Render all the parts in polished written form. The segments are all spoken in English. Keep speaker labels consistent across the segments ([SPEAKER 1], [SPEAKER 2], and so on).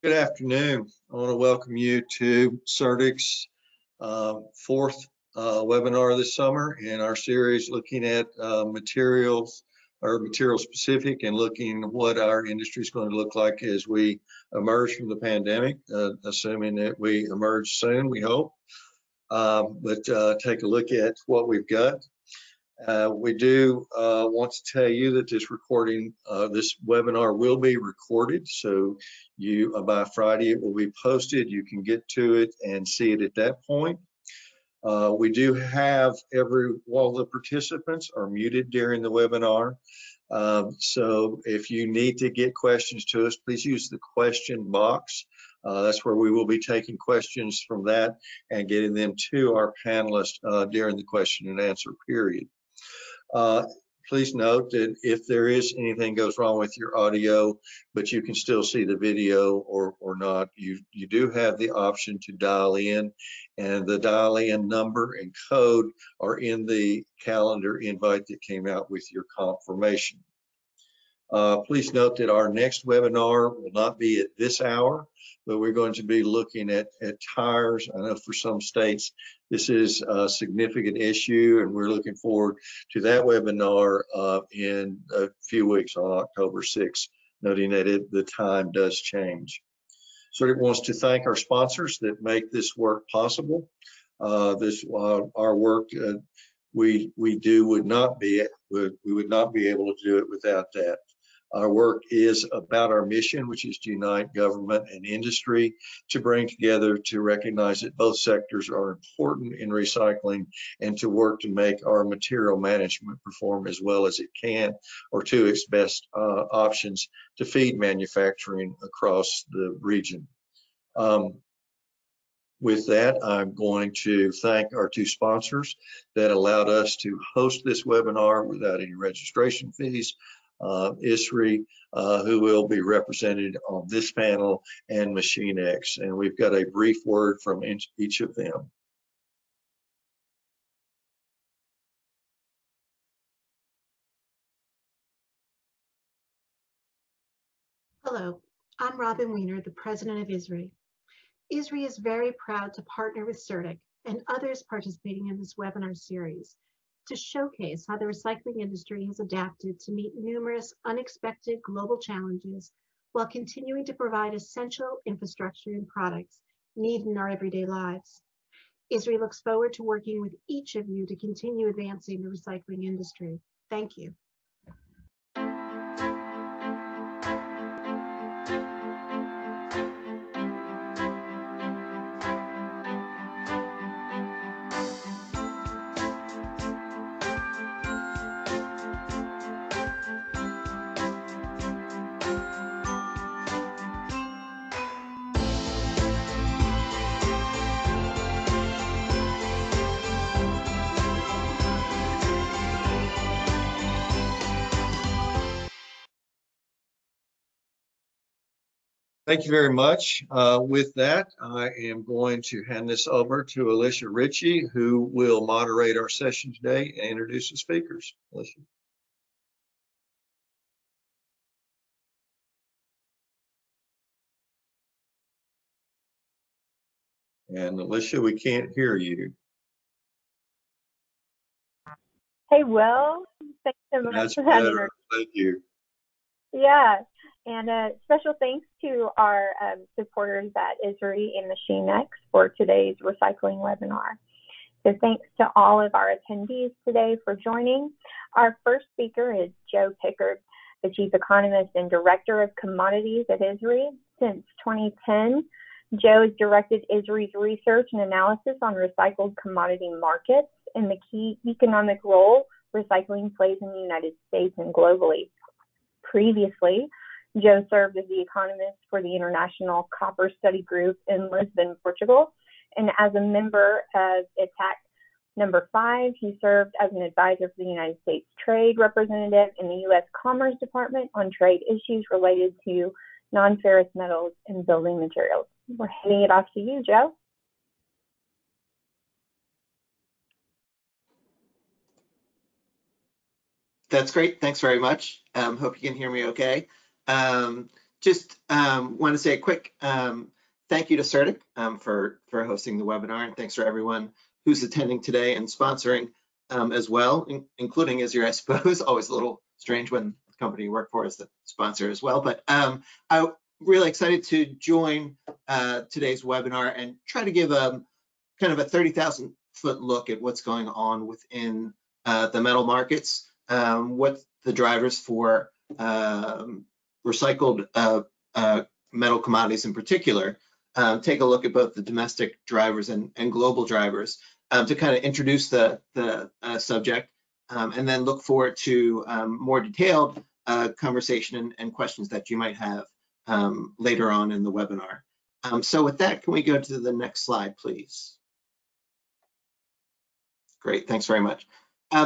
[SPEAKER 1] Good afternoon. I want to welcome you to SERDC's fourth webinar this summer in our series looking at materials or material specific and looking what our industry is going to look like as we emerge from the pandemic, assuming that we emerge soon, we hope. But take a look at what we've got. We do want to tell you that this webinar will be recorded. So by Friday, it will be posted. You can get to it and see it at that point. We do have all the participants are muted during the webinar. So if you need to get questions to us, please use the question box. That's where we will be taking questions from that and getting them to our panelists during the question and answer period. Please note that if there is anything goes wrong with your audio, but you can still see the video or not, you do have the option to dial in, and the dial in number and code are in the calendar invite that came out with your confirmation. Please note that our next webinar will not be at this hour, but we're going to be looking at tires. I know for some states this is a significant issue, and we're looking forward to that webinar in a few weeks on October 6th, noting that the time does change. SERDC wants to thank our sponsors that make this work possible. Our work we would not be able to do it without that. Our work is about our mission, which is to unite government and industry to bring together to recognize that both sectors are important in recycling and to work to make our material management perform as well as it can or to its best options to feed manufacturing across the region. With that, I'm going to thank our two sponsors that allowed us to host this webinar without any registration fees. ISRI, who will be represented on this panel, and MachineX. And we've got a brief word from each of them.
[SPEAKER 2] Hello, I'm Robin Weiner, the president of ISRI. ISRI is very proud to partner with SERDC and others participating in this webinar series to showcase how the recycling industry has adapted to meet numerous unexpected global challenges while continuing to provide essential infrastructure and products needed in our everyday lives. ISRI looks forward to working with each of you to continue advancing the recycling industry. Thank you.
[SPEAKER 1] Thank you very much. With that, I am going to hand this over to Alicia Ritchie, who will moderate our session today and introduce the speakers. Alicia. And Alicia, we can't hear you.
[SPEAKER 3] Hey, Will, thanks so much for that introduction.
[SPEAKER 1] Thank you.
[SPEAKER 3] Yeah, and special thanks to our supporters at ISRI and MachineX for today's recycling webinar. So thanks to all of our attendees today for joining. Our first speaker is Joe Pickard, the Chief Economist and Director of Commodities at ISRI. Since 2010, Joe has directed ISRI's research and analysis on recycled commodity markets and the key economic role recycling plays in the United States and globally. Previously, Joe served as the economist for the International Copper Study Group in Lisbon, Portugal, and as a member of ITAC number 5, he served as an advisor for the United States Trade Representative in the U.S. Commerce Department on trade issues related to non-ferrous metals and building materials. We're handing it off to you, Joe.
[SPEAKER 4] That's great. Thanks very much. Hope you can hear me okay. just want to say a quick thank you to SERDC for hosting the webinar, and thanks for everyone who's attending today and sponsoring as well, including Israel, I suppose. Always a little strange when the company you work for is the sponsor as well, but I'm really excited to join today's webinar and try to give kind of a 30,000 foot look at what's going on within the metal markets, what the drivers for recycled metal commodities in particular, take a look at both the domestic drivers and global drivers to kind of introduce the subject, and then look forward to more detailed conversation and questions that you might have later on in the webinar. So with that, can we go to the next slide, please? Great, thanks very much.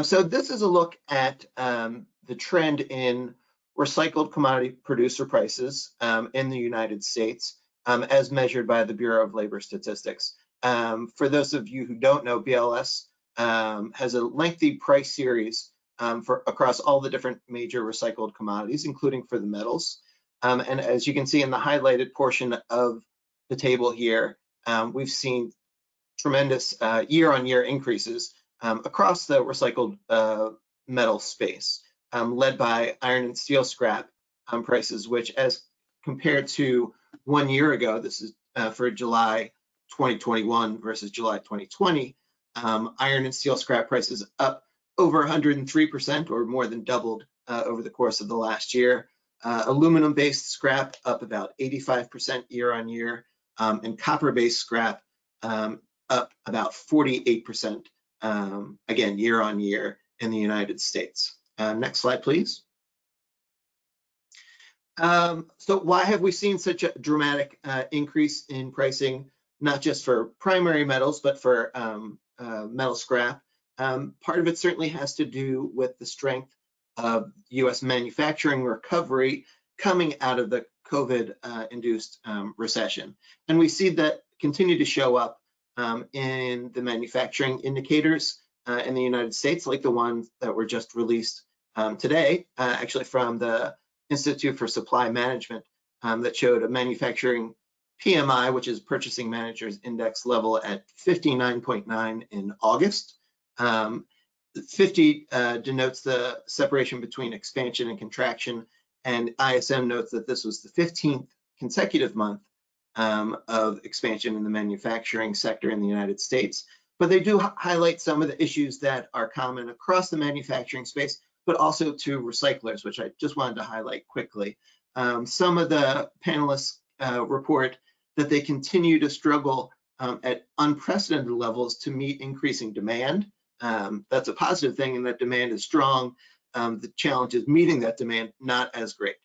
[SPEAKER 4] So this is a look at the trend in recycled commodity producer prices in the United States as measured by the Bureau of Labor Statistics. For those of you who don't know, BLS has a lengthy price series across all the different major recycled commodities, including for the metals. And as you can see in the highlighted portion of the table here, we've seen tremendous year-on-year increases across the recycled metal space, led by iron and steel scrap prices, which as compared to 1 year ago, this is for July 2021 versus July 2020, iron and steel scrap prices up over 103% or more than doubled over the course of the last year. Aluminum-based scrap up about 85% year-on-year, and copper-based scrap up about 48%, again, year-on-year in the United States. Next slide, please. So why have we seen such a dramatic increase in pricing, not just for primary metals, but for metal scrap? Part of it certainly has to do with the strength of U.S. manufacturing recovery coming out of the COVID-induced recession. And we see that continue to show up in the manufacturing indicators in the United States, like the ones that were just released today, actually from the Institute for Supply Management, that showed a manufacturing PMI, which is Purchasing Managers Index level at 59.9 in August. 50 denotes the separation between expansion and contraction, and ISM notes that this was the 15th consecutive month of expansion in the manufacturing sector in the United States. But they do highlight some of the issues that are common across the manufacturing space, but also to recyclers, which I just wanted to highlight quickly. Some of the panelists report that they continue to struggle at unprecedented levels to meet increasing demand. That's a positive thing, and that demand is strong. The challenge is meeting that demand, not as great.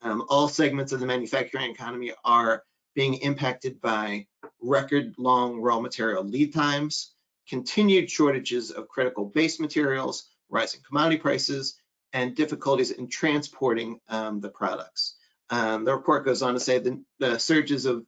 [SPEAKER 4] All segments of the manufacturing economy are being impacted by record long raw material lead times, continued shortages of critical base materials, rising commodity prices, and difficulties in transporting the products. The report goes on to say the new surges of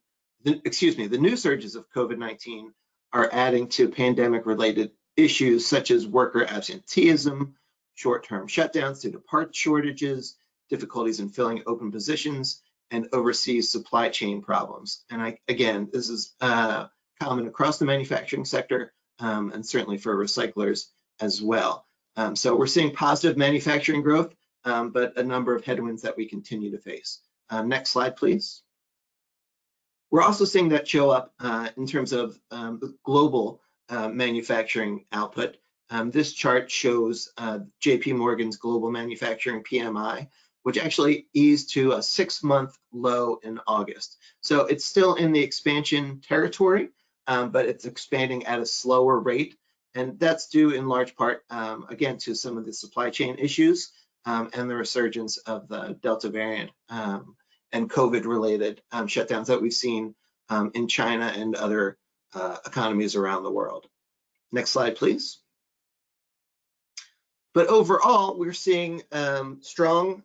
[SPEAKER 4] COVID-19 are adding to pandemic-related issues such as worker absenteeism, short-term shutdowns due to part shortages, difficulties in filling open positions, and overseas supply chain problems. And again, this is common across the manufacturing sector and certainly for recyclers as well. So we're seeing positive manufacturing growth, but a number of headwinds that we continue to face. Next slide, please. We're also seeing that show up in terms of the global manufacturing output. This chart shows JP Morgan's global manufacturing PMI, which actually eased to a 6-month low in August. So it's still in the expansion territory, but it's expanding at a slower rate. And that's due in large part, again, to some of the supply chain issues and the resurgence of the Delta variant and COVID-related shutdowns that we've seen in China and other economies around the world. Next slide, please. But overall, we're seeing strong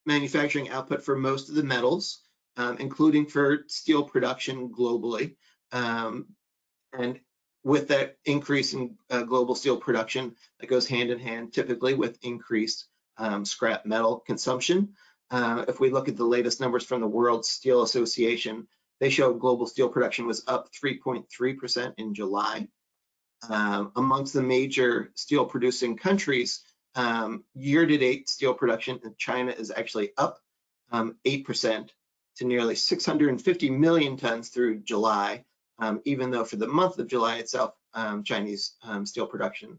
[SPEAKER 4] manufacturing output for most of the metals, including for steel production globally. And with that increase in global steel production, that goes hand in hand typically with increased scrap metal consumption. If we look at the latest numbers from the World Steel Association, they show global steel production was up 3.3% in July. Amongst the major steel producing countries, year-to-date steel production in China is actually up 8% to nearly 650 million tons through July, even though for the month of July itself, Chinese steel production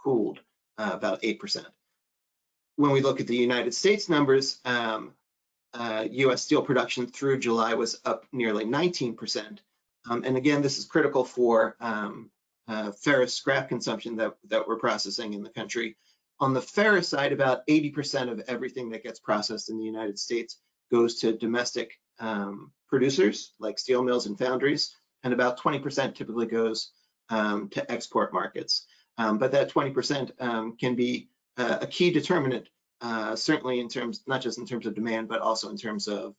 [SPEAKER 4] cooled about 8%. When we look at the United States numbers, US steel production through July was up nearly 19%. And again, this is critical for ferrous scrap consumption that we're processing in the country. On the ferrous side, about 80% of everything that gets processed in the United States goes to domestic producers like steel mills and foundries, and about 20% typically goes to export markets. But that 20% can be a key determinant, certainly in terms, not just in terms of demand, but also in terms of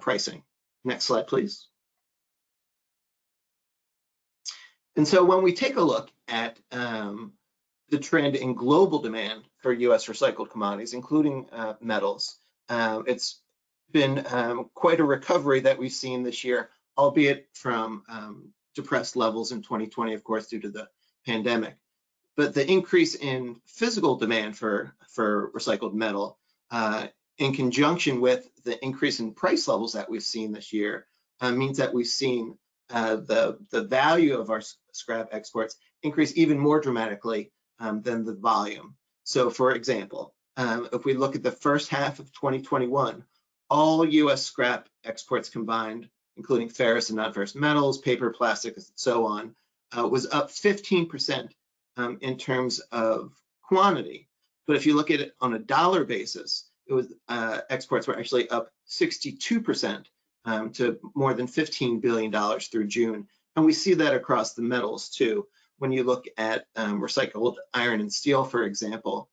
[SPEAKER 4] pricing. Next slide, please. And so when we take a look at the trend in global demand for US recycled commodities, including metals, it's been quite a recovery that we've seen this year, albeit from depressed levels in 2020, of course, due to the pandemic. But the increase in physical demand for recycled metal, in conjunction with the increase in price levels that we've seen this year, means that we've seen the value of our scrap exports increase even more dramatically than the volume. So for example, if we look at the first half of 2021, all US scrap exports combined, including ferrous and non-ferrous metals, paper, plastic, and so on, was up 15% in terms of quantity. But if you look at it on a dollar basis, it was exports were actually up 62% to more than $15 billion through June. And we see that across the metals too. When you look at recycled iron and steel, for example,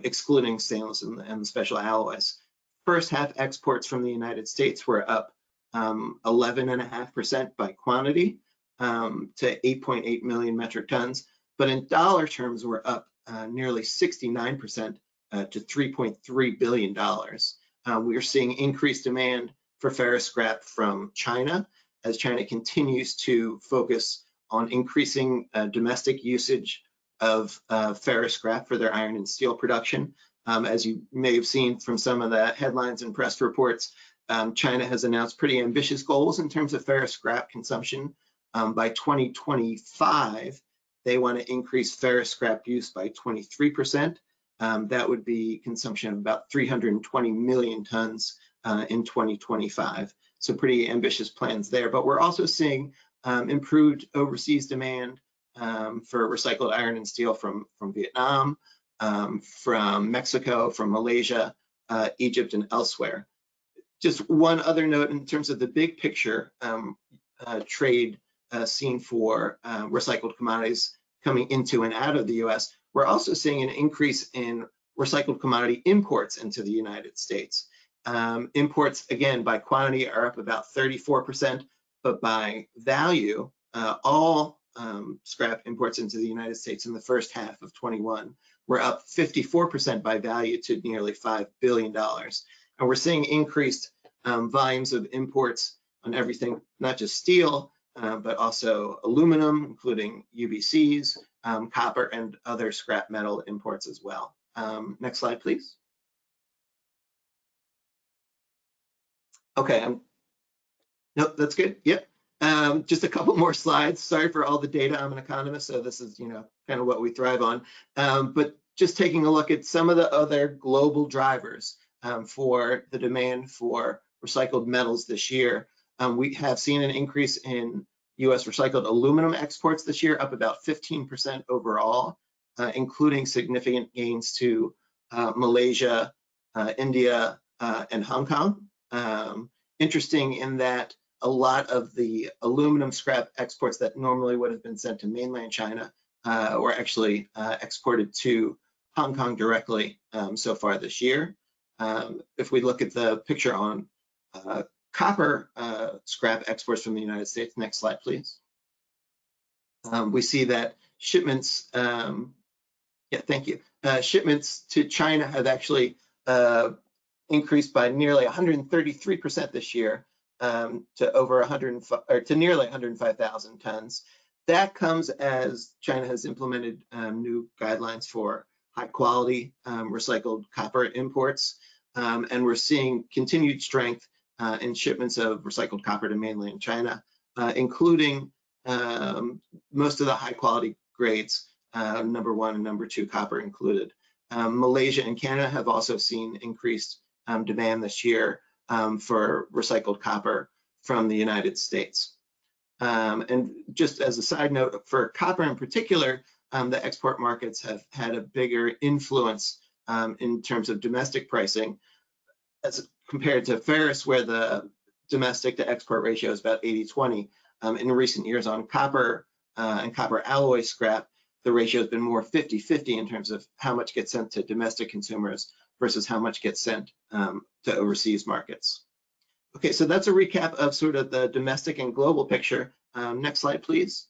[SPEAKER 4] excluding stainless and special alloys, first half exports from the United States were up 11.5% by quantity to 8.8 million metric tons. But in dollar terms, we're up nearly 69% to $3.3 billion. We are seeing increased demand for ferrous scrap from China as China continues to focus on increasing domestic usage of ferrous scrap for their iron and steel production. As you may have seen from some of the headlines and press reports, China has announced pretty ambitious goals in terms of ferrous scrap consumption. By 2025, they want to increase ferrous scrap use by 23%. That would be consumption of about 320 million tons in 2025. So pretty ambitious plans there. But we're also seeing improved overseas demand for recycled iron and steel from Vietnam, from Mexico, from Malaysia, Egypt, and elsewhere. Just one other note in terms of the big picture trade scene for recycled commodities coming into and out of the US, we're also seeing an increase in recycled commodity imports into the United States. Imports, again, by quantity are up about 34%, but by value, all scrap imports into the United States in the first half of 21 were up 54% by value to nearly $5 billion. And we're seeing increased volumes of imports on everything, not just steel, but also aluminum, including UBCs, copper, and other scrap metal imports as well. Next slide, please. Okay, nope, that's good. Yep. Just a couple more slides. Sorry for all the data. I'm an economist, so this is, kind of what we thrive on. But just taking a look at some of the other global drivers for the demand for recycled metals this year. We have seen an increase in US recycled aluminum exports this year, up about 15% overall, including significant gains to Malaysia, India, and Hong Kong. Interesting in that a lot of the aluminum scrap exports that normally would have been sent to mainland China were actually exported to Hong Kong directly so far this year. If we look at the picture on copper scrap exports from the United States, next slide, please. We see that shipments, thank you. Shipments to China have actually increased by nearly 133% this year to over 105, or to nearly 105,000 tons. That comes as China has implemented new guidelines for high quality recycled copper imports, and we're seeing continued strength in shipments of recycled copper to mainland China, including most of the high quality grades, number 1 and number 2 copper included. Malaysia and Canada have also seen increased demand this year for recycled copper from the United States. And just as a side note, for copper in particular, the export markets have had a bigger influence in terms of domestic pricing as compared to ferrous, where the domestic to export ratio is about 80-20. In recent years on copper and copper alloy scrap, the ratio has been more 50-50 in terms of how much gets sent to domestic consumers versus how much gets sent to overseas markets. Okay, so that's a recap of sort of the domestic and global picture. Next slide, please.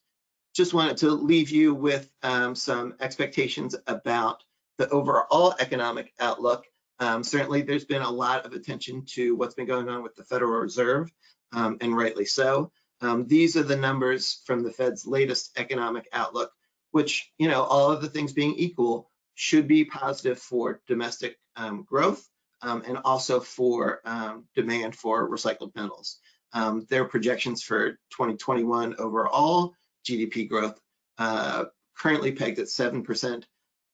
[SPEAKER 4] Just wanted to leave you with some expectations about the overall economic outlook. Certainly, there's been a lot of attention to what's been going on with the Federal Reserve, and rightly so. These are the numbers from the Fed's latest economic outlook, which, you know, all of the things being equal, should be positive for domestic growth and also for demand for recycled metals. Their projections for 2021 overall GDP growth currently pegged at 7%,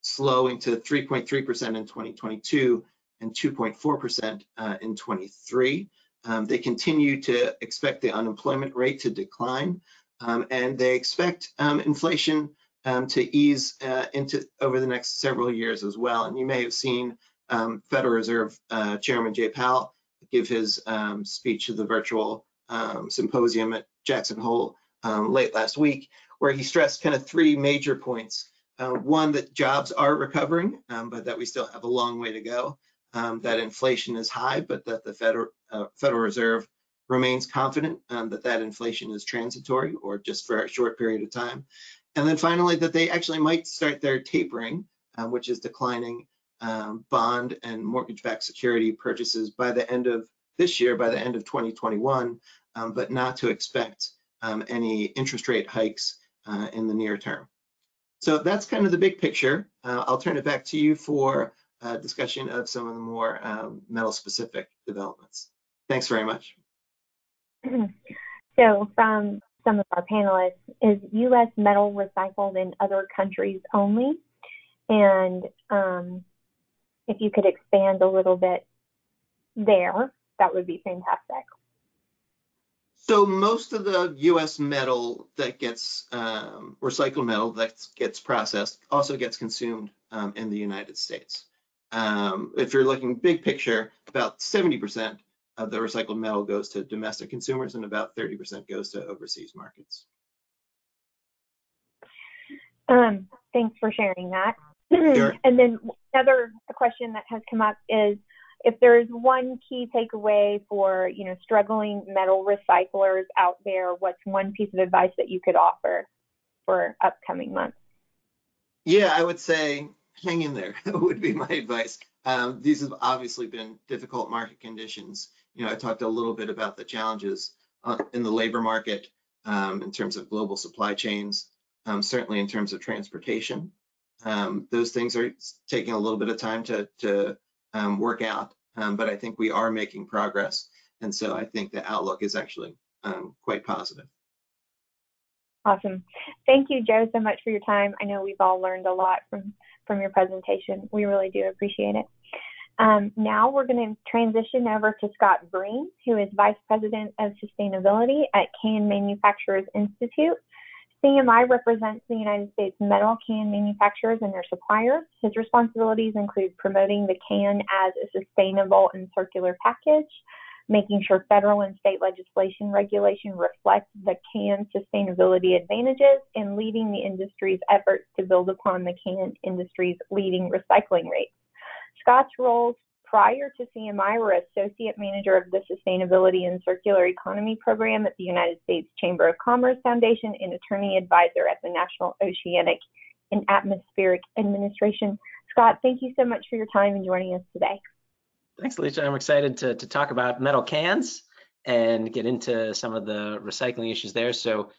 [SPEAKER 4] slowing to 3.3% in 2022 and 2.4% in 23. They continue to expect the unemployment rate to decline, and they expect inflation to ease into over the next several years as well. And you may have seen Federal Reserve Chairman Jay Powell give his speech to the virtual symposium at Jackson Hole late last week, where he stressed kind of 3 major points. One, that jobs are recovering, but that we still have a long way to go. That inflation is high, but that the Federal Reserve remains confident that inflation is transitory or just for a short period of time. And then finally, that they actually might start their tapering, which is declining bond and mortgage-backed security purchases by the end of this year, by the end of 2021, but not to expect any interest rate hikes in the near term. So that's kind of the big picture. I'll turn it back to you for a discussion of some of the more metal-specific developments. Thanks very much.
[SPEAKER 3] So from some of our panelists, is U.S. metal recycled in other countries only? And if you could expand a little bit there, that would be fantastic.
[SPEAKER 4] So most of the U.S. metal that gets recycled metal that gets processed also gets consumed in the United States. If you're looking big picture, about 70% of the recycled metal goes to domestic consumers and about 30% goes to overseas markets.
[SPEAKER 3] Thanks for sharing that.
[SPEAKER 4] Sure.
[SPEAKER 3] And then another question that has come up is, if there's one key takeaway for, you know, struggling metal recyclers out there, what's one piece of advice that you could offer for upcoming months?
[SPEAKER 4] Yeah, I would say hang in there would be my advice. These have obviously been difficult market conditions. You know, I talked a little bit about the challenges in the labor market in terms of global supply chains, certainly in terms of transportation. Those things are taking a little bit of time to work out, but I think we are making progress. And so I think the outlook is actually quite positive.
[SPEAKER 3] Awesome. Thank you, Joe, so much for your time. I know we've all learned a lot from your presentation. We really do appreciate it. Now we're going to transition over to Scott Breen, who is Vice President of Sustainability at Can Manufacturers Institute. CMI represents the United States metal can manufacturers and their suppliers. His responsibilities include promoting the can as a sustainable and circular package, making sure federal and state legislation regulation reflects the can sustainability advantages, and leading the industry's efforts to build upon the can industry's leading recycling rates. Scott's roles prior to CMI were Associate Manager of the Sustainability and Circular Economy Program at the United States Chamber of Commerce Foundation and Attorney Advisor at the National Oceanic and Atmospheric Administration. Scott, thank you so much for your time and joining us today.
[SPEAKER 5] Thanks, Alicia. I'm excited to talk about metal cans and get into some of the recycling issues there. So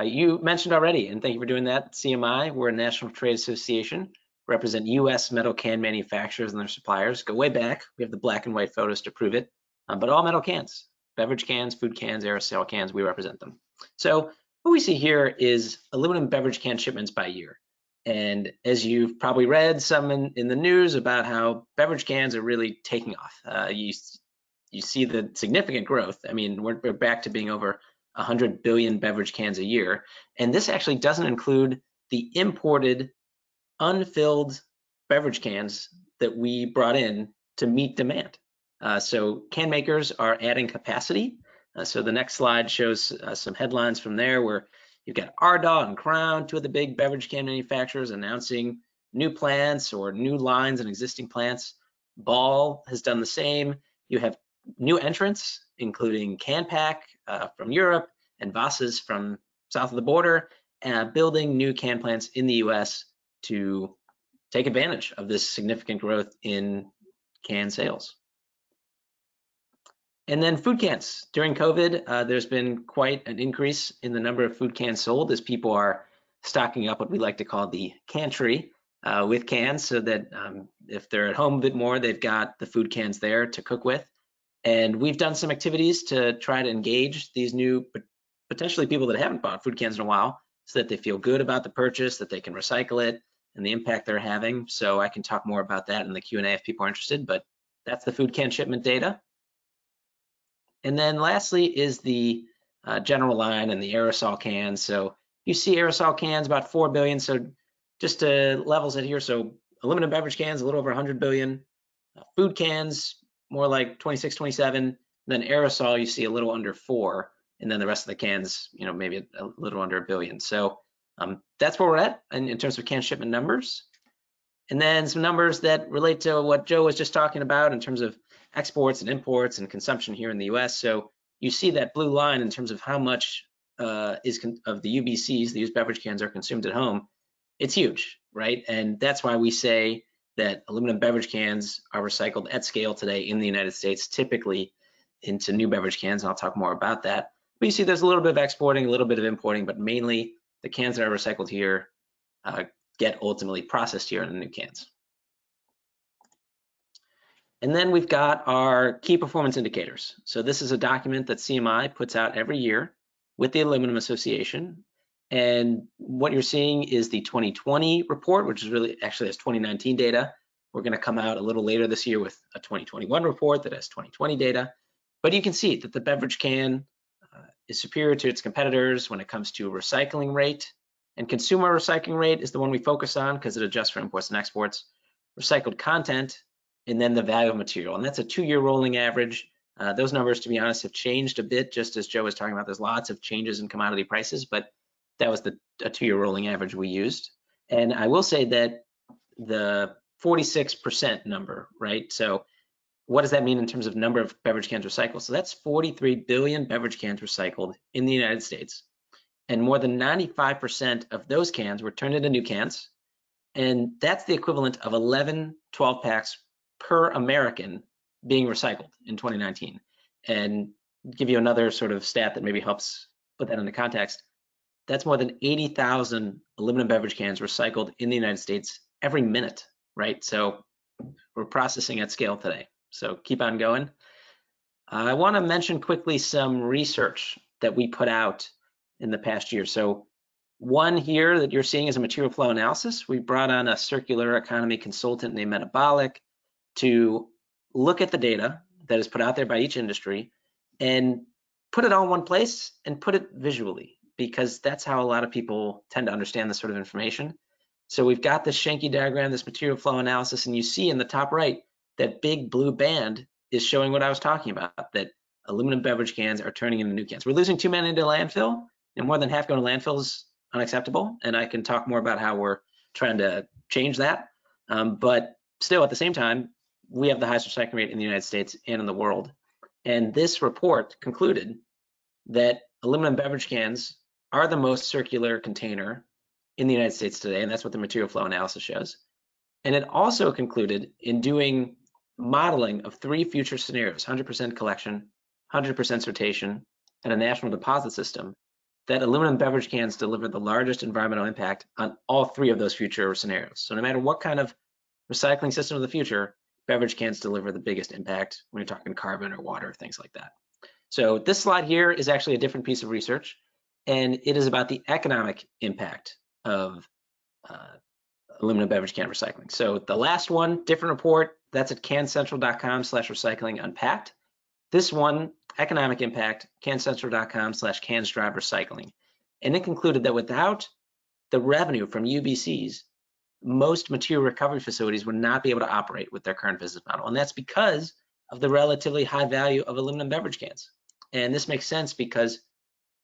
[SPEAKER 5] you mentioned already, and thank you for doing that, CMI, we're a National Trade Association, represent U.S. metal can manufacturers and their suppliers. Go way back. We have the black and white photos to prove it, but all metal cans, beverage cans, food cans, aerosol cans, we represent them. So what we see here is aluminum beverage can shipments by year. And as you've probably read some in the news about how beverage cans are really taking off, you see the significant growth. I mean, we're back to being over 100 billion beverage cans a year. And this actually doesn't include the imported unfilled beverage cans that we brought in to meet demand. So can makers are adding capacity. So the next slide shows some headlines from there where you've got Ardagh and Crown, two of the big beverage can manufacturers, announcing new plants or new lines in existing plants. Ball has done the same. You have new entrants, including Canpack from Europe and Vass's from south of the border, building new can plants in the US to take advantage of this significant growth in can sales. And then food cans. During COVID, there's been quite an increase in the number of food cans sold as people are stocking up what we like to call the cantry with cans, so that if they're at home a bit more, they've got the food cans there to cook with. And we've done some activities to try to engage these new, potentially people that haven't bought food cans in a while, so that they feel good about the purchase, that they can recycle it, and the impact they're having. So I can talk more about that in the Q&A if people are interested, but that's the food can shipment data. And then lastly is the general line and the aerosol cans. So you see aerosol cans about 4 billion. So just to level set here, so aluminum beverage cans, a little over 100 billion. Food cans, more like 26, 27. And then aerosol, you see a little under 4. And then the rest of the cans, you know, maybe a little under 1 billion. So that's where we're at in terms of can shipment numbers. And then some numbers that relate to what Joe was just talking about in terms of exports and imports and consumption here in the US. So you see that blue line in terms of how much of the UBCs, the used beverage cans, are consumed at home. It's huge, right? And that's why we say that aluminum beverage cans are recycled at scale today in the United States, typically into new beverage cans. And I'll talk more about that. But you see there's a little bit of exporting, a little bit of importing, but mainly the cans that are recycled here get ultimately processed here in the new cans. And then we've got our key performance indicators. So this is a document that CMI puts out every year with the Aluminum Association. And what you're seeing is the 2020 report, which is really actually has 2019 data. We're going to come out a little later this year with a 2021 report that has 2020 data. But you can see that the beverage can is superior to its competitors when it comes to recycling rate. And consumer recycling rate is the one we focus on because it adjusts for imports and exports. Recycled content, and then the value of material. And that's a 2-year rolling average. Those numbers, to be honest, have changed a bit, just as Joe was talking about. There's lots of changes in commodity prices, but that was a 2-year rolling average we used. And I will say that the 46% number, right? So what does that mean in terms of number of beverage cans recycled? So that's 43 billion beverage cans recycled in the United States. And more than 95% of those cans were turned into new cans. And that's the equivalent of 11 12 packs per American being recycled in 2019. And give you another sort of stat that maybe helps put that into context. That's more than 80,000 aluminum beverage cans recycled in the United States every minute, right? So we're processing at scale today. So keep on going. I want to mention quickly some research that we put out in the past year. So one here that you're seeing is a material flow analysis. We brought on a circular economy consultant named Metabolic to look at the data that is put out there by each industry and put it all in one place and put it visually, because that's how a lot of people tend to understand this sort of information. So we've got this Schenke diagram, this material flow analysis, and you see in the top right, that big blue band is showing what I was talking about, that aluminum beverage cans are turning into new cans. We're losing too many into landfill, and more than half going to landfill is unacceptable. And I can talk more about how we're trying to change that. But still, at the same time, we have the highest recycling rate in the United States and in the world. And this report concluded that aluminum beverage cans are the most circular container in the United States today, and that's what the material flow analysis shows. And it also concluded in doing modeling of 3 future scenarios, 100% collection, 100% sortation, and a national deposit system, that aluminum beverage cans deliver the largest environmental impact on all 3 of those future scenarios. So no matter what kind of recycling system of the future, beverage cans deliver the biggest impact when you're talking carbon or water, things like that. So this slide here is actually a different piece of research, and it is about the economic impact of aluminum beverage can recycling. So the last one, different report, that's at cancentral.com/recycling unpacked. This one, economic impact, cancentral.com/cansdriverecycling. And it concluded that without the revenue from UBCs, most material recovery facilities would not be able to operate with their current business model. And that's because of the relatively high value of aluminum beverage cans. And this makes sense because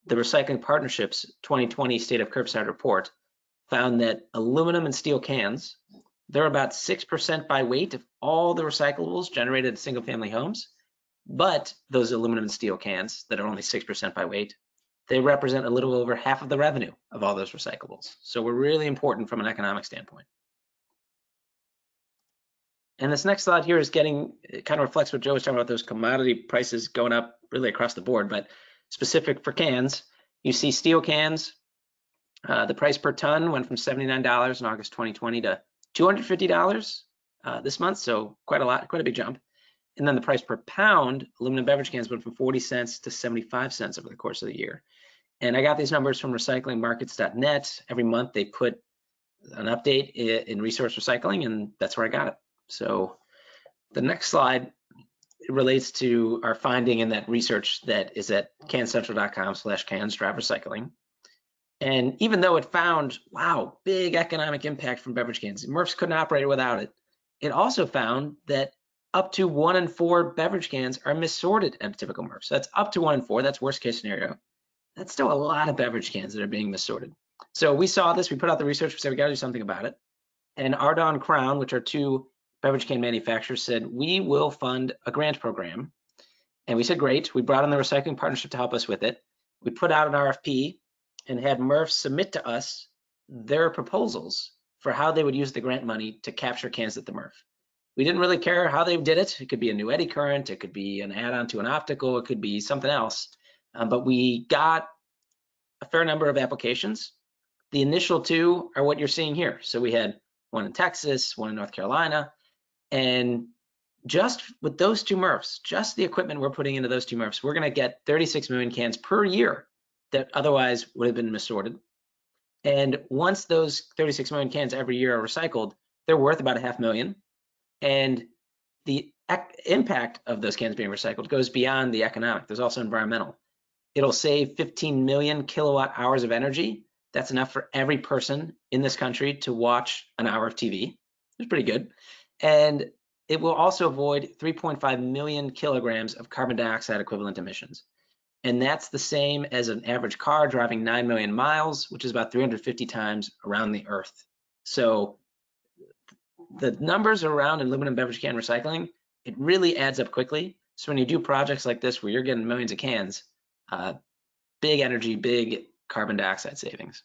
[SPEAKER 5] the Recycling Partnership's 2020 State of Curbside report found that aluminum and steel cans, they're about 6% by weight of all the recyclables generated in single family homes. But those aluminum and steel cans that are only 6% by weight, they represent a little over half of the revenue of all those recyclables. So we're really important from an economic standpoint. And this next slide here is it kind of reflects what Joe was talking about, those commodity prices going up really across the board, but specific for cans, you see steel cans, the price per ton went from $79 in August 2020 to $250 this month, so quite a big jump. And then the price per pound, aluminum beverage cans went from 40 cents to 75 cents over the course of the year. And I got these numbers from recyclingmarkets.net. Every month they put an update in resource recycling, and that's where I got it. So the next slide relates to our finding in that research that is at cancentral.com/cansdriverecycling. And even though it found, wow, big economic impact from beverage cans, MRFs couldn't operate without it, it also found that up to 1 in 4 beverage cans are missorted at a typical MRF. So that's up to 1 in 4, that's worst case scenario. That's still a lot of beverage cans that are being missorted. So we saw this, we put out the research, we said we gotta do something about it. And Ardon Crown, which are 2 beverage can manufacturers, said, we will fund a grant program. And we said, great. We brought in the Recycling Partnership to help us with it. We put out an RFP and had MRFs submit to us their proposals for how they would use the grant money to capture cans at the MRF. We didn't really care how they did it. It could be a new eddy current, it could be an add-on to an optical, it could be something else. But we got a fair number of applications. The initial 2 are what you're seeing here. So we had 1 in Texas, 1 in North Carolina, and just with those 2 MRFs, just the equipment we're putting into those 2 MRFs, we're gonna get 36 million cans per year that otherwise would have been missorted. And once those 36 million cans every year are recycled, they're worth about $500,000. And the impact of those cans being recycled goes beyond the economic. There's also environmental. It'll save 15 million kilowatt hours of energy. That's enough for every person in this country to watch an hour of TV. It's pretty good. And it will also avoid 3.5 million kilograms of carbon dioxide equivalent emissions. And that's the same as an average car driving 9 million miles, which is about 350 times around the Earth. So the numbers around aluminum beverage can recycling, it really adds up quickly. So when you do projects like this where you're getting millions of cans, big energy, big carbon dioxide savings.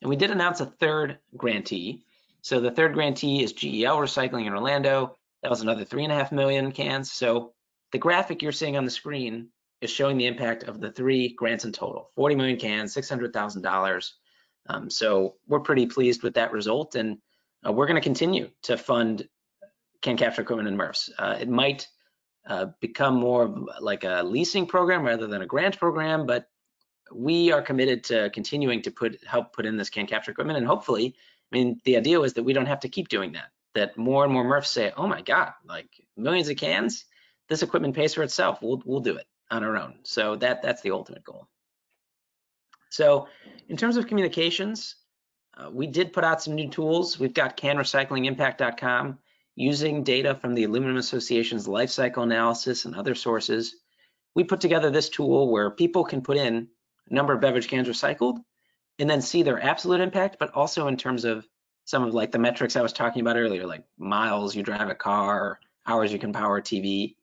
[SPEAKER 5] And we did announce a 3rd grantee. So the 3rd grantee is GEL Recycling in Orlando. That was another 3.5 million cans. So the graphic you're seeing on the screen is showing the impact of the 3 grants in total, 40 million cans, $600,000. So we're pretty pleased with that result, and we're gonna continue to fund can capture equipment and MRFs. It might become more of like a leasing program rather than a grant program, but we are committed to continuing to help put in this can capture equipment, and hopefully, I mean, the idea is that we don't have to keep doing that more and more MRFs say, oh my God, like millions of cans, this equipment pays for itself, we'll do it on our own. So that's the ultimate goal. So in terms of communications, we did put out some new tools. We've got canrecyclingimpact.com using data from the Aluminum Association's life cycle analysis and other sources. We put together this tool where people can put in a number of beverage cans recycled and then see their absolute impact, but also in terms of some of like the metrics I was talking about earlier, like miles you drive a car, or hours you can power a TV.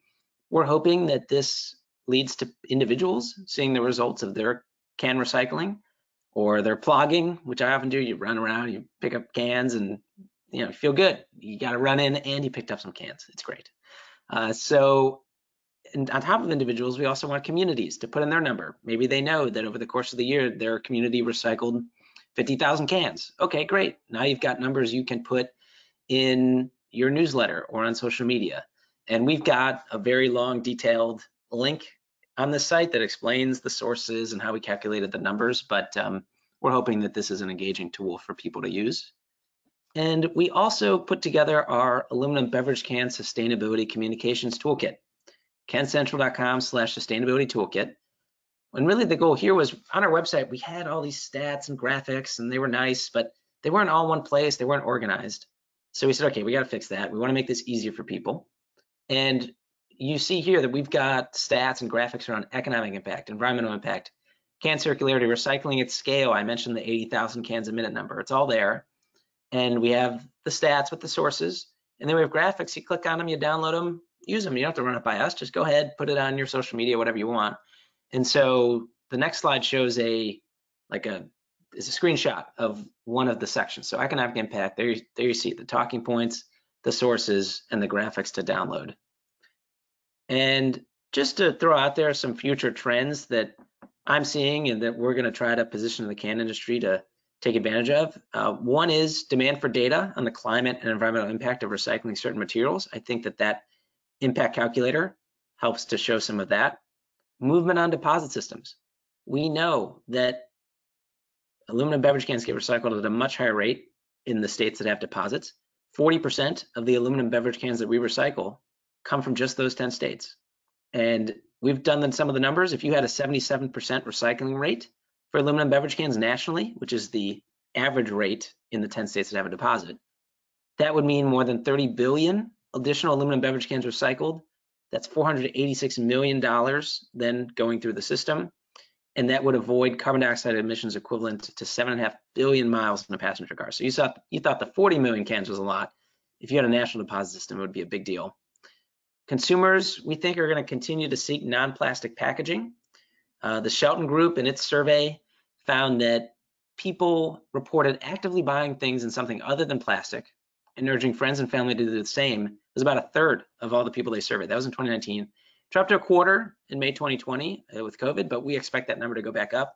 [SPEAKER 5] We're hoping that this leads to individuals seeing the results of their can recycling or their plogging, which I often do. You run around, you pick up cans, and you feel good. You got to run in and you picked up some cans. It's great. And on top of individuals, we also want communities to put in their number. Maybe they know that over the course of the year, their community recycled 50,000 cans. Okay, great. Now you've got numbers you can put in your newsletter or on social media. And we've got a very long, detailed link on the site that explains the sources and how we calculated the numbers, but we're hoping that this is an engaging tool for people to use. And we also put together our aluminum beverage can sustainability communications toolkit, cancentral.com/sustainability toolkit. And really the goal here was on our website, we had all these stats and graphics and they were nice, but they weren't all in one place, they weren't organized. So we said, okay, we got to fix that. We want to make this easier for people. And you see here that we've got stats and graphics around economic impact, environmental impact, can circularity, recycling at scale. I mentioned the 80,000 cans a minute number. It's all there. And we have the stats with the sources. And then we have graphics. You click on them, you download them, use them. You don't have to run it by us. Just go ahead, put it on your social media, whatever you want. And so the next slide shows a screenshot of one of the sections. So economic impact, there you see the talking points, the sources, and the graphics to download. And just to throw out there some future trends that I'm seeing and that we're going to try to position the can industry to take advantage of. One is demand for data on the climate and environmental impact of recycling certain materials. I think that impact calculator helps to show some of that. Movement on deposit systems. We know that aluminum beverage cans get recycled at a much higher rate in the states that have deposits. 40% of the aluminum beverage cans that we recycle come from just those 10 states. And we've done some of the numbers. If you had a 77% recycling rate for aluminum beverage cans nationally, which is the average rate in the 10 states that have a deposit, that would mean more than 30 billion additional aluminum beverage cans recycled. That's $486 million then going through the system. And that would avoid carbon dioxide emissions equivalent to 7.5 billion miles in a passenger car. So you thought the 40 million cans was a lot. If you had a national deposit system, it would be a big deal. Consumers, we think, are going to continue to seek non-plastic packaging. The Shelton Group in its survey found that people reported actively buying things in something other than plastic and urging friends and family to do the same. It was about a third of all the people they surveyed. That was in 2019. Dropped to a quarter in May 2020 with COVID, but we expect that number to go back up.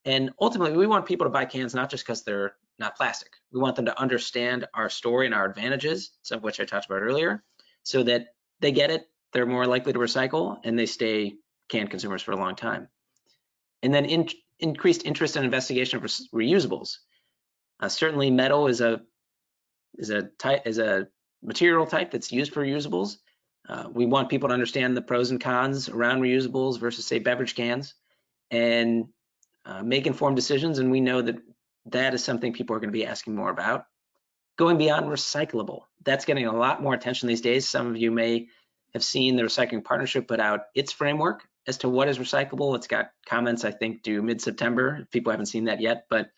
[SPEAKER 5] And ultimately, we want people to buy cans not just because they're not plastic. We want them to understand our story and our advantages, some of which I talked about earlier, so that they get it, they're more likely to recycle, and they stay can consumers for a long time. And then increased interest and investigation of reusables. Certainly, metal is a material type that's used for reusables. We want people to understand the pros and cons around reusables versus, say, beverage cans, and make informed decisions. And we know that is something people are going to be asking more about. Going beyond recyclable, that's getting a lot more attention these days. Some of you may have seen the Recycling Partnership put out its framework as to what is recyclable. It's got comments, I think, due mid-September, if people haven't seen that yet. But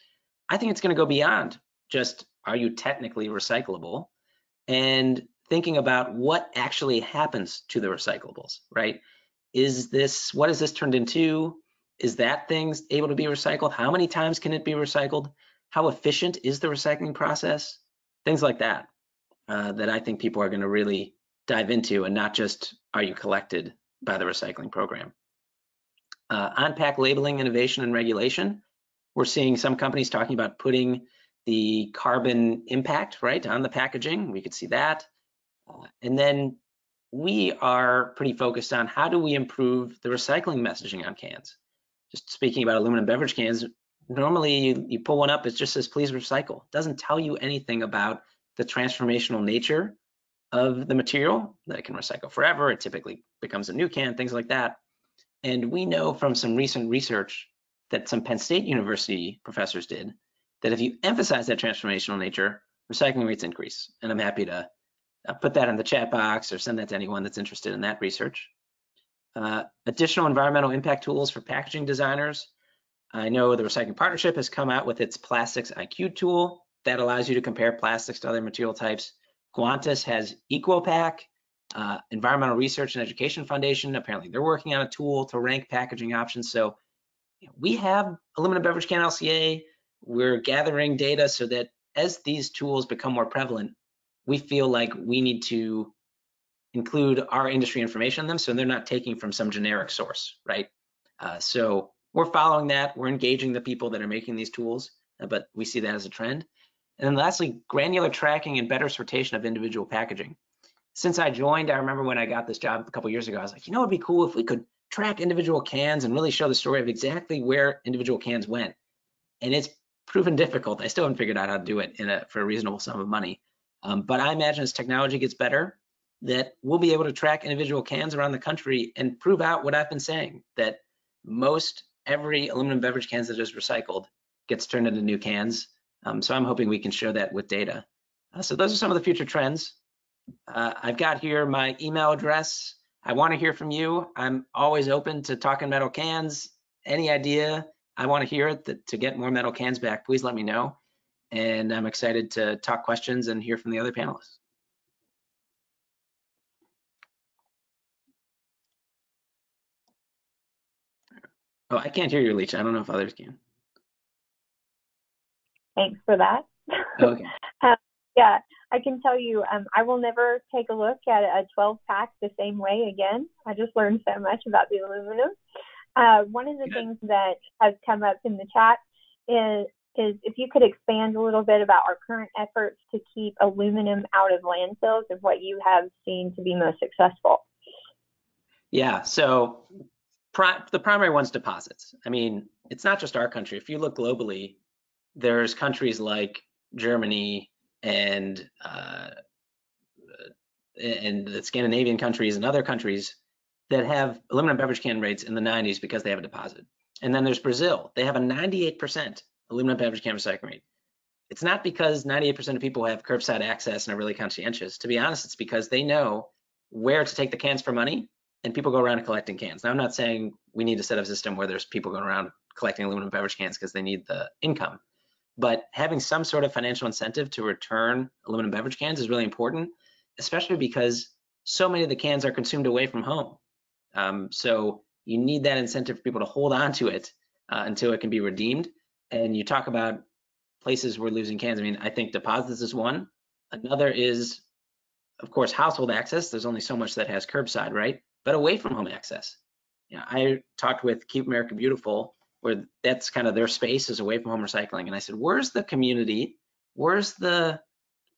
[SPEAKER 5] I think it's going to go beyond just, are you technically recyclable? And thinking about what actually happens to the recyclables, right? What is this turned into? Is that thing able to be recycled? How many times can it be recycled? How efficient is the recycling process? Things like that, that I think people are going to really dive into, and not just, are you collected by the recycling program? On-pack labeling, innovation, and regulation. We're seeing some companies talking about putting the carbon impact, right, on the packaging. We could see that. And then we are pretty focused on how do we improve the recycling messaging on cans. Just speaking about aluminum beverage cans, normally you pull one up, it just says, please recycle. It doesn't tell you anything about the transformational nature of the material, that it can recycle forever. It typically becomes a new can, things like that. And we know from some recent research that some Penn State University professors did, that if you emphasize that transformational nature, recycling rates increase. And I'm happy to put that in the chat box or send that to anyone that's interested in that research. Additional environmental impact tools for packaging designers. I know the Recycling Partnership has come out with its Plastics IQ tool that allows you to compare plastics to other material types. Qantas has EcoPack. Environmental Research and Education Foundation, apparently they're working on a tool to rank packaging options. So we have aluminum beverage can LCA. We're gathering data so that as these tools become more prevalent, we feel like we need to include our industry information in them, so they're not taking from some generic source, right? So we're following that. We're engaging the people that are making these tools, but we see that as a trend. And then lastly, granular tracking and better sortation of individual packaging. Since I joined, I remember when I got this job a couple years ago, I was like, you know, it'd be cool if we could track individual cans and really show the story of exactly where individual cans went. And it's proven difficult. I still haven't figured out how to do it for a reasonable sum of money. But I imagine as technology gets better, that we'll be able to track individual cans around the country and prove out what I've been saying, that most every aluminum beverage cans that is recycled gets turned into new cans. So I'm hoping we can show that with data. So those are some of the future trends. I've got here my email address. I want to hear from you. I'm always open to talking metal cans. Any idea? I want to hear it to get more metal cans back. Please let me know. And I'm excited to talk questions and hear from the other panelists. Oh, I can't hear you, Leach. I don't know if others can.
[SPEAKER 3] Thanks for that.
[SPEAKER 5] Okay.
[SPEAKER 3] Yeah, I can tell you, I will never take a look at a 12-pack the same way again. I just learned so much about the aluminum. One of the things that has come up in the chat is if you could expand a little bit about our current efforts to keep aluminum out of landfills and what you have seen to be most successful.
[SPEAKER 5] Yeah, so the primary one's deposits. I mean, it's not just our country. If you look globally, there's countries like Germany and the Scandinavian countries and other countries that have aluminum beverage can rates in the 90s because they have a deposit. And then there's Brazil. They have a 98% aluminum beverage can recycling rate. It's not because 98% of people have curbside access and are really conscientious. To be honest, it's because they know where to take the cans for money, and people go around collecting cans. Now, I'm not saying we need to set up a system where there's people going around collecting aluminum beverage cans because they need the income. But having some sort of financial incentive to return aluminum beverage cans is really important, especially because so many of the cans are consumed away from home. So you need that incentive for people to hold on to it until it can be redeemed. And you talk about places we're losing cans. I mean, I think deposits is one. Another is, of course, household access. There's only so much that has curbside, right? But away from home access. You know, I talked with Keep America Beautiful, where that's kind of their space is away from home recycling. And I said, where's the community? Where's the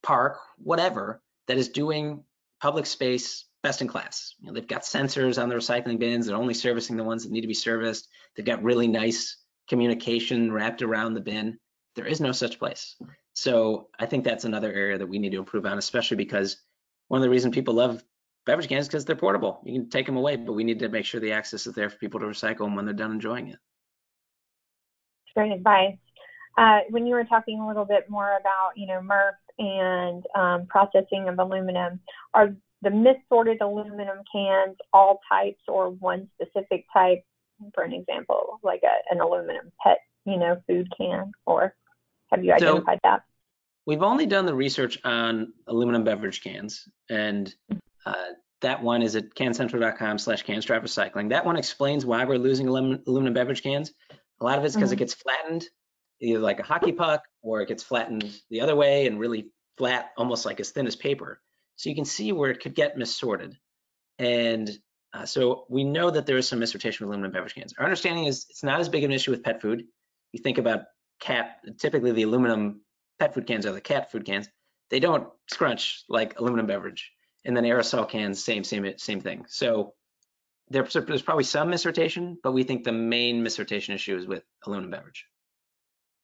[SPEAKER 5] park, whatever, that is doing public space best in class? You know, they've got sensors on the recycling bins. They're only servicing the ones that need to be serviced. They've got really nice communication wrapped around the bin. There is no such place. So I think that's another area that we need to improve on, especially because one of the reasons people love beverage cans is because they're portable. You can take them away, but we need to make sure the access is there for people to recycle them when they're done enjoying it.
[SPEAKER 3] Great advice. When you were talking a little bit more about, you know, MRF and processing of aluminum, are the missorted aluminum cans all types or one specific type? For an example, like an aluminum PET, you know, food can, or have you identified that?
[SPEAKER 5] We've only done the research on aluminum beverage cans, and that one is at cancentral.com/canstrap recycling. That one explains why we're losing aluminum beverage cans. A lot of it's because it gets flattened, either like a hockey puck, or it gets flattened the other way and really flat, almost like as thin as paper. So you can see where it could get missorted. And so we know that there is some missortation with aluminum beverage cans. Our understanding is it's not as big an issue with pet food. You think about typically the aluminum pet food cans are the cat food cans. They don't scrunch like aluminum beverage. And then aerosol cans, same thing. So there's probably some missortation, but we think the main missortation issue is with aluminum beverage.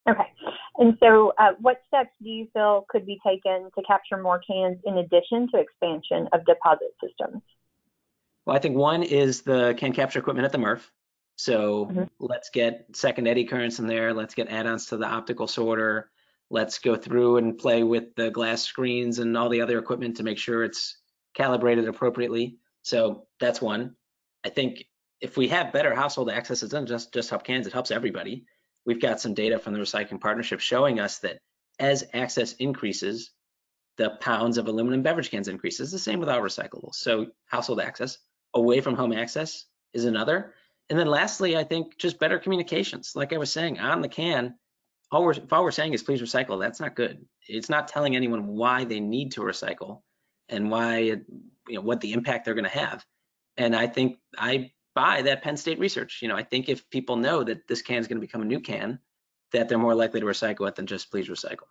[SPEAKER 3] Okay. And so what steps do you feel could be taken to capture more cans in addition to expansion of deposit systems?
[SPEAKER 5] Well, I think one is the can capture equipment at the MRF. So let's get second eddy currents in there. Let's get add-ons to the optical sorter. Let's go through and play with the glass screens and all the other equipment to make sure it's calibrated appropriately. So that's one. I think if we have better household access, it doesn't just help cans, it helps everybody. We've got some data from the Recycling Partnership showing us that as access increases, the pounds of aluminum beverage cans increases. The same with our recyclables. So household access, away from home access is another. And then lastly, I think just better communications. Like I was saying, on the can, if all we're saying is please recycle, that's not good. It's not telling anyone why they need to recycle. and why, what the impact they're going to have. And I think I buy that Penn State research. I think if people know that this can is going to become a new can, that they're more likely to recycle it than just please recycle.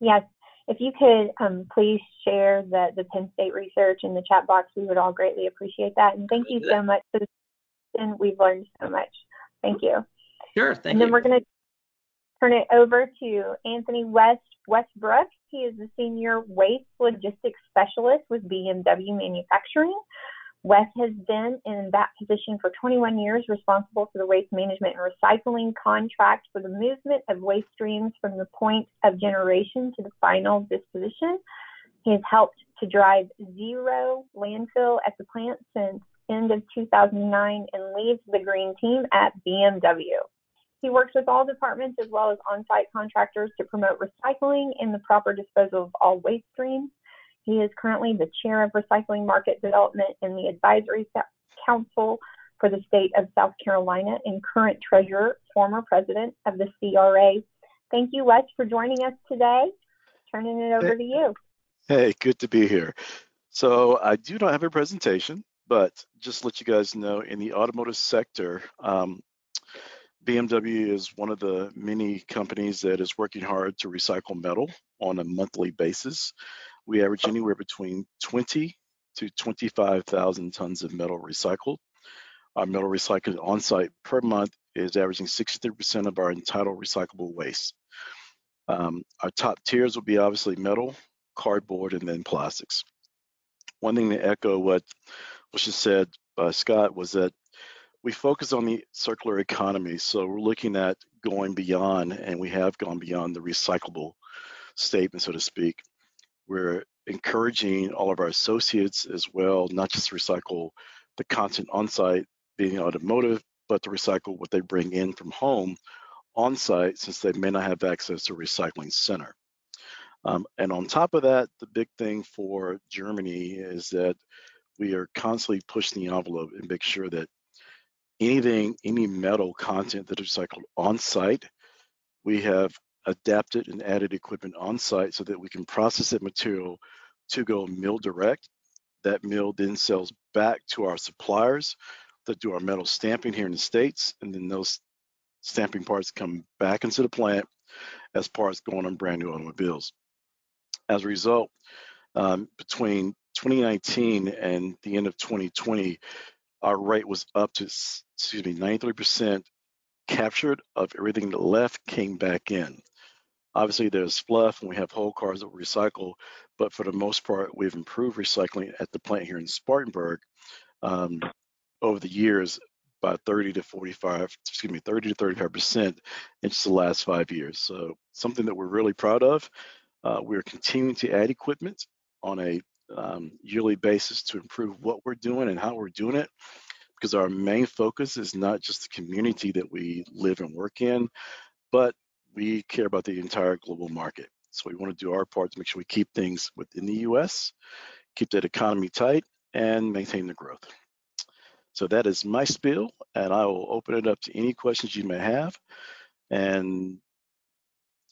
[SPEAKER 3] Yes, if you could please share the Penn State research in the chat box, we would all greatly appreciate that. And thank you so much for this, and we've learned so much. Thank you.
[SPEAKER 5] Sure, thank you.
[SPEAKER 3] And then we're going to turn it over to Anthony Westbrook. He is the Senior Waste Logistics Specialist with BMW Manufacturing. Wes has been in that position for 21 years, responsible for the waste management and recycling contract for the movement of waste streams from the point of generation to the final disposition. He has helped to drive zero landfill at the plant since end of 2009 and leads the green team at BMW. He works with all departments as well as on-site contractors to promote recycling and the proper disposal of all waste streams. He is currently the chair of recycling market development in the advisory council for the state of South Carolina and current treasurer, former president of the CRA. Thank you, Wes, for joining us today. Turning it over to you.
[SPEAKER 6] Hey, good to be here. So I do not have a presentation, but just to let you guys know, in the automotive sector, BMW is one of the many companies that is working hard to recycle metal on a monthly basis. We average anywhere between 20 to 25,000 tons of metal recycled. Our metal recycled on site per month is averaging 63% of our entitled recyclable waste. Our top tiers will be obviously metal, cardboard, and then plastics. One thing to echo what was just said by Scott was that we focus on the circular economy. So we're looking at going beyond, and we have gone beyond the recyclable statement, so to speak. We're encouraging all of our associates as well, not just to recycle the content on site, being automotive, but to recycle what they bring in from home on site, since they may not have access to a recycling center. And on top of that, the big thing for Germany is that we are constantly pushing the envelope and make sure that any metal content that is recycled on site, we have adapted and added equipment on site so that we can process that material to go mill direct. That mill then sells back to our suppliers that do our metal stamping here in the States, and then those stamping parts come back into the plant as parts going on brand new automobiles. As a result, between 2019 and the end of 2020, our rate was up to 93% captured of everything that left came back in. Obviously, there's fluff and we have whole cars that we recycle, but for the most part, we've improved recycling at the plant here in Spartanburg over the years by 30 to 35% in just the last 5 years. So something that we're really proud of. We're continuing to add equipment on a yearly basis to improve what we're doing and how we're doing it, because our main focus is not just the community that we live and work in, but we care about the entire global market. So we want to do our part to make sure we keep things within the US, keep that economy tight, and maintain the growth. So that is my spiel, and I will open it up to any questions you may have. And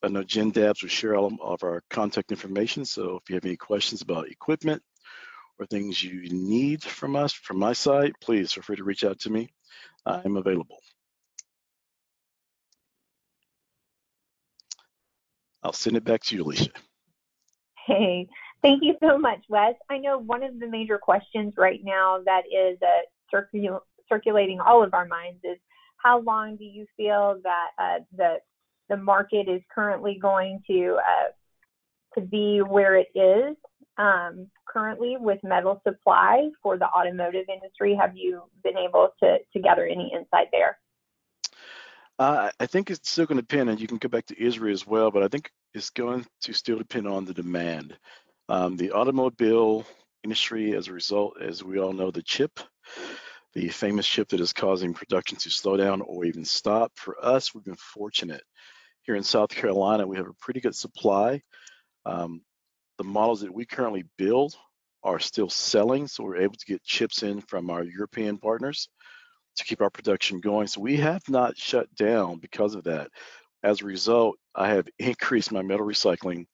[SPEAKER 6] I know Jen Dabbs will share all of our contact information. So if you have any questions about equipment or things you need from us, from my side, please feel free to reach out to me. I'm available. I'll send it back to you, Alicia.
[SPEAKER 3] Hey, thank you so much, Wes. I know one of the major questions right now that is circulating all of our minds is, how long do you feel that the market is currently going to be where it is currently with metal supply for the automotive industry? Have you been able to gather any insight there?
[SPEAKER 6] I think it's still going to depend, and you can go back to Israel as well, but I think it's going to still depend on the demand. The automobile industry, as a result, as we all know, the famous chip that is causing production to slow down or even stop. For us, we've been fortunate. Here in South Carolina, we have a pretty good supply. The models that we currently build are still selling, so we're able to get chips in from our European partners to keep our production going. So we have not shut down because of that. As a result, I have increased my metal recycling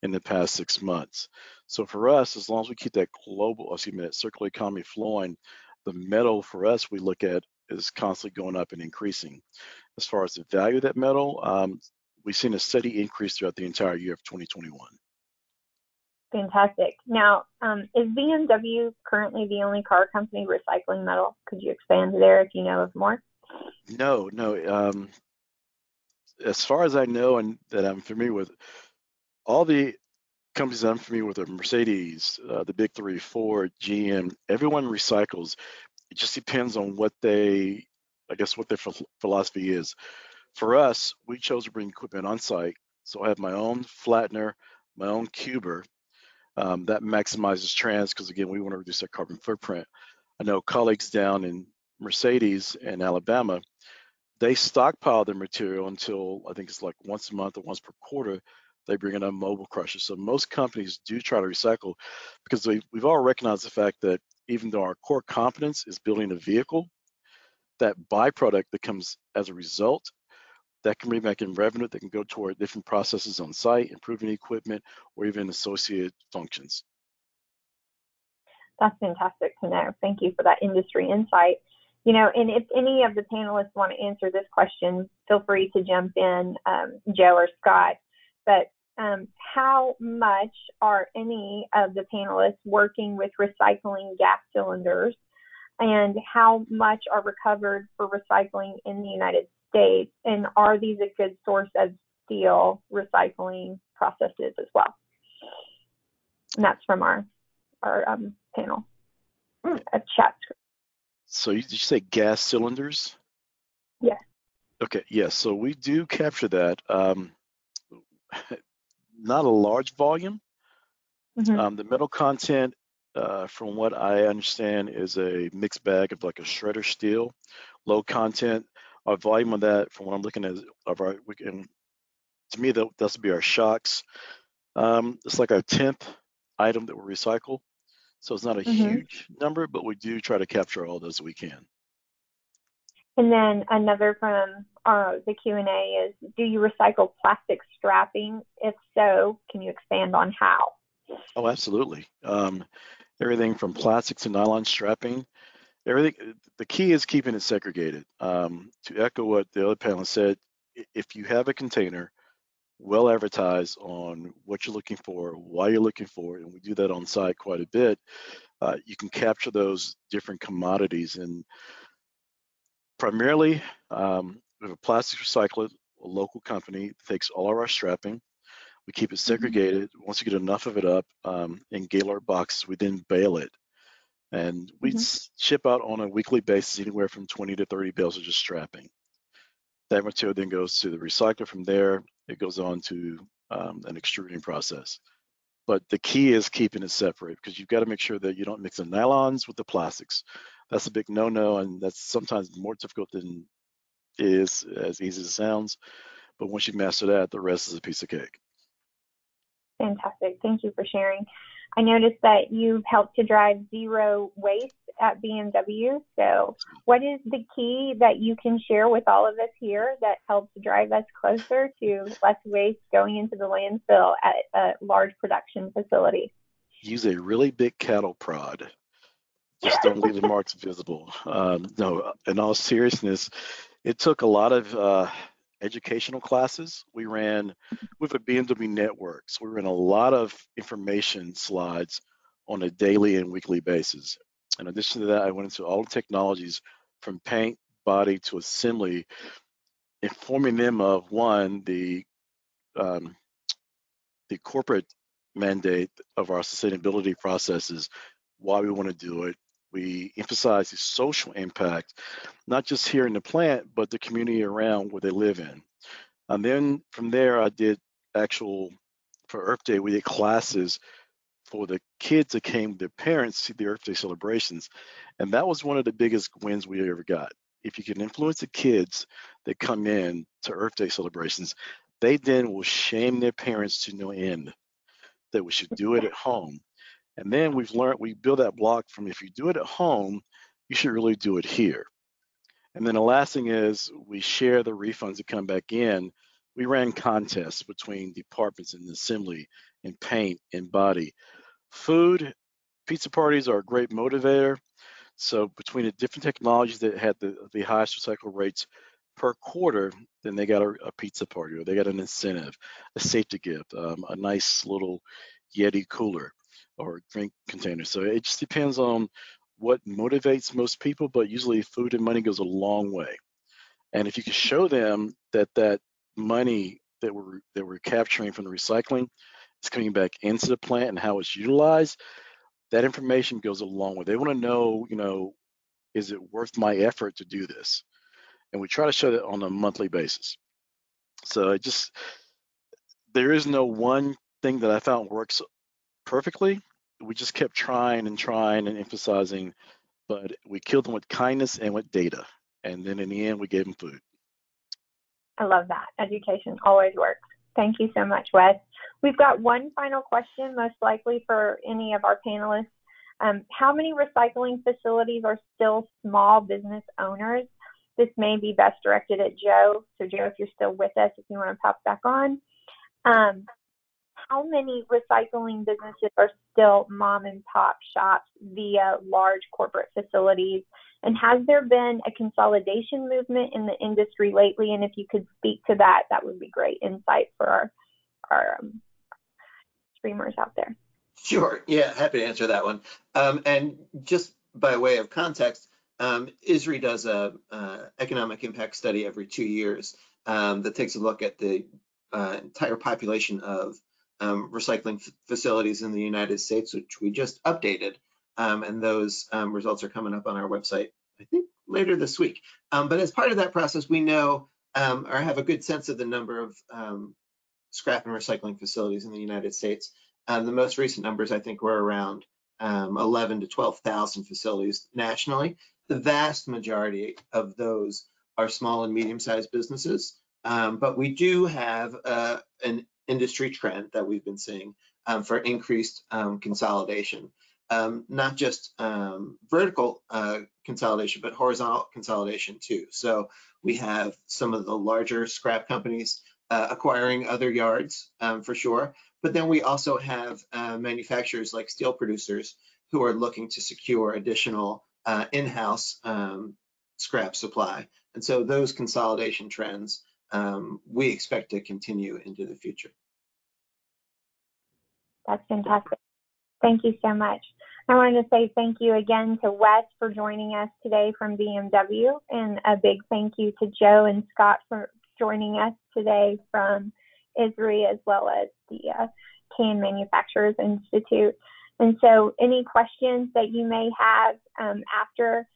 [SPEAKER 6] in the past 6 months. So for us, as long as we keep that that circular economy flowing, the metal for us we look at is constantly going up and increasing. As far as the value of that metal, we've seen a steady increase throughout the entire year of 2021.
[SPEAKER 3] Fantastic. Now, is BMW currently the only car company recycling metal? Could you expand there if you know of more?
[SPEAKER 6] No. As far as I know and that I'm familiar with, all the companies that I'm familiar with are Mercedes, the big three, Ford, GM, everyone recycles. It just depends on what their philosophy is. For us, we chose to bring equipment on site. So I have my own flattener, my own cuber. That maximizes trans because again, we want to reduce our carbon footprint. I know colleagues down in Mercedes in Alabama, they stockpile their material until I think it's like once a month or once per quarter, they bring in a mobile crusher. So most companies do try to recycle because we've all recognized the fact that even though our core competence is building a vehicle, that byproduct that comes as a result, that can bring back in revenue that can go toward different processes on site, improving equipment, or even associated functions.
[SPEAKER 3] That's fantastic to know. Thank you for that industry insight. You know, and if any of the panelists want to answer this question, feel free to jump in, Joe or Scott. But how much are any of the panelists working with recycling gas cylinders, and how much are recovered for recycling in the United States? And are these a good source of steel recycling processes as well? And that's from our panel chat.
[SPEAKER 6] So did you say gas cylinders?
[SPEAKER 3] Yes.
[SPEAKER 6] Okay, yes. So we do capture that. Not a large volume.
[SPEAKER 3] Mm-hmm.
[SPEAKER 6] The metal content, from what I understand, is a mixed bag of like a shredder steel, low content. Our volume of that, from what I'm looking at, to me, that's to be our shocks. It's like our 10th item that we recycle. So it's not a huge number, but we do try to capture all those we can.
[SPEAKER 3] And then another from the Q&A is, do you recycle plastic strapping? If so, can you expand on how?
[SPEAKER 6] Oh, absolutely. Everything from plastic to nylon strapping, everything. The key is keeping it segregated. To echo what the other panelist said, if you have a container, well advertised on what you're looking for, why you're looking for it, and we do that on site quite a bit, you can capture those different commodities. And primarily, we have a plastic recycler, a local company that takes all of our strapping. We keep it segregated. Once you get enough of it up in Gaylord boxes, we then bale it. And we ship out on a weekly basis anywhere from 20 to 30 bales of just strapping. That material then goes to the recycler. From there, it goes on to an extruding process. But the key is keeping it separate because you've got to make sure that you don't mix the nylons with the plastics. That's a big no-no, and that's sometimes more difficult than it is as easy as it sounds. But once you master that, the rest is a piece of cake.
[SPEAKER 3] Fantastic. Thank you for sharing. I noticed that you've helped to drive zero waste at BMW. So what is the key that you can share with all of us here that helps drive us closer to less waste going into the landfill at a large production facility?
[SPEAKER 6] Use a really big cattle prod. Just don't leave the marks visible. No, in all seriousness, it took a lot of educational classes. We ran with a BMW network, so we ran a lot of information slides on a daily and weekly basis. In addition to that, I went into all the technologies from paint, body to assembly, informing them of one, the corporate mandate of our sustainability processes, why we want to do it. We emphasize the social impact, not just here in the plant, but the community around where they live in. And then from there, I did for Earth Day, we did classes for the kids that came with their parents to see the Earth Day celebrations. And that was one of the biggest wins we ever got. If you can influence the kids that come in to Earth Day celebrations, they then will shame their parents to no end that we should do it at home. And then we build that block from if you do it at home, you should really do it here. And then the last thing is we share the refunds that come back in. We ran contests between departments in assembly, in paint, in body. Food, pizza parties are a great motivator. So between the different technologies that had the highest recycle rates per quarter, then they got a pizza party, or they got an incentive, a safety gift, a nice little Yeti cooler or drink container. So it just depends on what motivates most people, but usually food and money goes a long way. And if you can show them that that money that we're capturing from the recycling is coming back into the plant and how it's utilized, that information goes a long way. They want to know, is it worth my effort to do this? And we try to show that on a monthly basis. So there is no one thing that I found works perfectly. We just kept trying and emphasizing, but we killed them with kindness and with data. And then in the end, we gave them food.
[SPEAKER 3] I love that. Education always works. Thank you so much, Wes. We've got one final question, most likely for any of our panelists. How many recycling facilities are still small business owners? This may be best directed at Joe. So Joe, if you're still with us, if you want to pop back on. How many recycling businesses are still mom and pop shops via large corporate facilities? And has there been a consolidation movement in the industry lately? And if you could speak to that, that would be great insight for our streamers out there.
[SPEAKER 4] Sure. Yeah, happy to answer that one. And just by way of context, ISRI does a economic impact study every 2 years that takes a look at the entire population of recycling facilities in the United States, which we just updated. And those results are coming up on our website, I think, later this week. But as part of that process, we know or have a good sense of the number of scrap and recycling facilities in the United States. The most recent numbers, I think, were around 11 to 12,000 facilities nationally. The vast majority of those are small and medium-sized businesses, but we do have an industry trend that we've been seeing for increased consolidation, not just vertical consolidation, but horizontal consolidation too. So we have some of the larger scrap companies acquiring other yards for sure. But then we also have manufacturers like steel producers who are looking to secure additional in-house scrap supply. And so those consolidation trends we expect to continue into the future.
[SPEAKER 3] That's fantastic. Thank you so much. I wanted to say thank you again to Wes for joining us today from BMW, and a big thank you to Joe and Scott for joining us today from ISRI, as well as the Can Manufacturers Institute. And so any questions that you may have after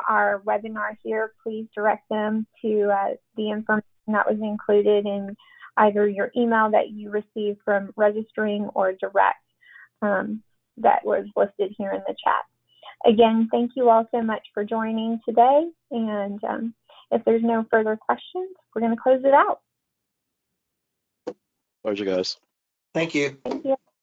[SPEAKER 3] our webinar here, please direct them to the information that was included in either your email that you received from registering or direct that was listed here in the chat. Again, thank you all so much for joining today. And if there's no further questions, we're going to close it out.
[SPEAKER 6] Pleasure, guys.
[SPEAKER 4] Thank you.
[SPEAKER 3] Thank you.